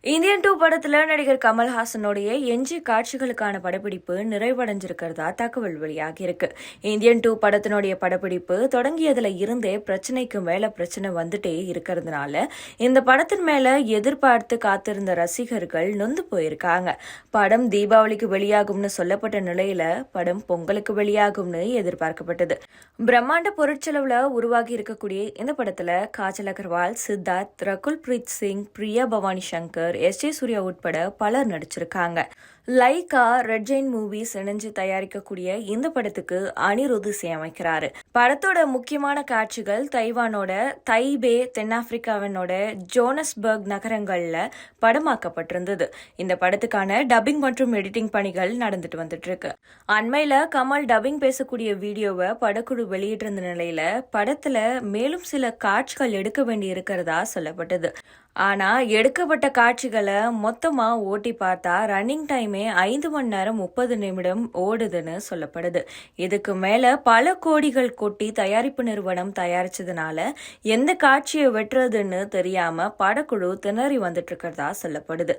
Indian 2 படத்துல நடிகர் கமல்ஹாசனுடைய எஞ்சிய காட்சிகளுக்கான படப்பிடிப்பு நிறைவடைஞ்சிருக்கிறதா தகவல் வெளியாகி இருக்கு. இந்தியன் 2 படத்தினுடைய படப்பிடிப்பு தொடங்கியதுல இருந்தே பிரச்சனைக்கு மேல பிரச்சனை வந்துட்டே இருக்கிறதுனால இந்த படத்தின் மேல எதிர்பார்த்து காத்திருந்த ரசிகர்கள் நொந்து போயிருக்காங்க. படம் தீபாவளிக்கு வெளியாகும்னு சொல்லப்பட்ட நிலையில படம் பொங்கலுக்கு வெளியாகும்னு எதிர்பார்க்கப்பட்டது. பிரம்மாண்ட பொருட்செலவுல உருவாகி இருக்கக்கூடிய இந்த படத்துல காஜல் அகர்வால், சித்தார்த், ரகுல் பிரீத் சிங், பிரியா பவானி சங்கர், எஸ்.ஜே. சூர்யா உட்பட பலர் நடிச்சிருக்காங்க. லைகா, ரெட் ஜெயின் மூவிஸ் இணைஞ்சு தயாரிக்கக்கூடிய இந்த படத்துக்கு அனிருத் இசையமைக்கிறாரு. படத்தோட முக்கியமான காட்சிகள் தைவானோட தைபே, தென்னாப்பிரிக்காவினோட ஜோனஸ்பர்க் நகரங்கள்ல படமாக்கப்பட்டிருந்தது. இந்த படத்துக்கான டப்பிங் மற்றும் எடிட்டிங் பணிகள் நடந்துட்டு வந்துட்டு இருக்கு. அண்மையில கமல் டப்பிங் பேசக்கூடிய வீடியோவை படக்குழு வெளியிட்டிருந்த நிலையில படத்துல மேலும் சில காட்சிகள் எடுக்க வேண்டி இருக்கிறதா சொல்லப்பட்டது. ஆனா எடுக்கப்பட்ட காட்சிகளை மொத்தமா ஓட்டி பார்த்தா ரன்னிங் டைமே 5 மணி நேரம் 30 நிமிடம் ஓடுதுன்னு சொல்லப்படுது. இதுக்கு மேல பல கோடிகள் கொட்டி தயாரிப்பு நிறுவனம் தயாரிச்சதுனால எந்த காட்சியை வெட்டுறதுன்னு தெரியாம படக்குழு திணறி வந்துட்டு இருக்கிறதா சொல்லப்படுது.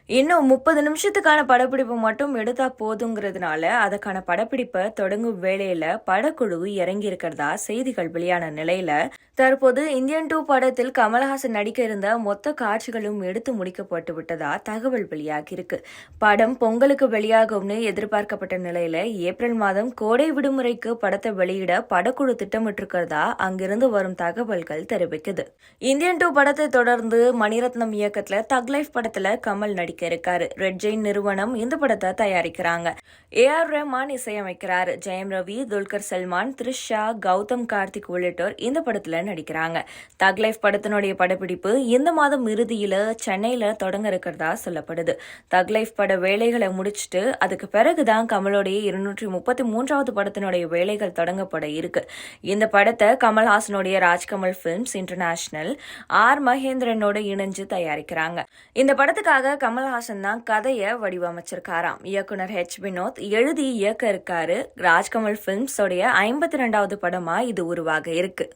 இன்னும் 30 நிமிஷத்துக்கான படப்பிடிப்பு மட்டும் எடுத்தா போதுங்கிறதுனால அதுக்கான படப்பிடிப்பை தொடங்கும் வேளையில படக்குழு இறங்கி இருக்கிறதா செய்திகள் வெளியான நிலையில தற்போது இந்தியன் 2 படத்தில் கமல்ஹாசன் நடிக்க இருந்த மொத்த காட்சிகளும் எடுத்து முடிக்கப்பட்டு விட்டதா தகவல் வெளியாகி இருக்கு. படம் பொங்கலுக்கு வெளியாகும்னு எதிர்பார்க்கப்பட்ட நிலையில ஏப்ரல் மாதம் கோடை விடுமுறைக்கு படத்தை வெளியிட படக்குழு திட்டமிட்டிருக்கிறதா அங்கிருந்து வரும் தகவல்கள் தெரிவிக்குது. இந்தியன் 2 படத்தை தொடர்ந்து மணிரத்னம் இயக்கத்துல தக் லைஃப் படத்துல கமல் நடிக்க இருக்காரு. ரெட் ஜெயின் நிறுவனம் இந்த படத்தை தயாரிக்கிறாங்க. ஏ.ஆர். ரஹ்மான் இசையமைக்கிறாரு. ஜெயம் ரவி, துல்கர் சல்மான், த்ரிஷா, கௌதம் கார்த்திக் உள்ளிட்டோர் இந்த படத்துல நடிக்கிறாங்க. தக் லைஃப் படத்தினுடைய படப்பிடிப்பு இந்த மாதம் இறுதியில சென்னையில தொடங்க இருக்கிறதா சொல்லப்படுது. தக் லைஃப் பட வேலைகளை முடிச்சுட்டு அதுக்கு பிறகுதான் கமலோடைய 233வது படத்தினுடைய வேலைகள் தொடங்கப்பட இருக்கு. இந்த படத்தை கமல்ஹாசனுடைய ராஜ்கமல் பிலிம்ஸ் இன்டர்நேஷனல் ஆர் மகேந்திரனோட இணைஞ்சு தயாரிக்கிறாங்க. இந்த படத்துக்காக கமல்ஹாசன் தான் கதையை வடிவமைச்சிருக்காராம். இயக்குனர் ஹெச். வினோத் எழுதி இயக்க இருக்காரு. ராஜ்கமல் பிலிம்ஸ் உடைய 52வது படமா இது உருவாக இருக்கு.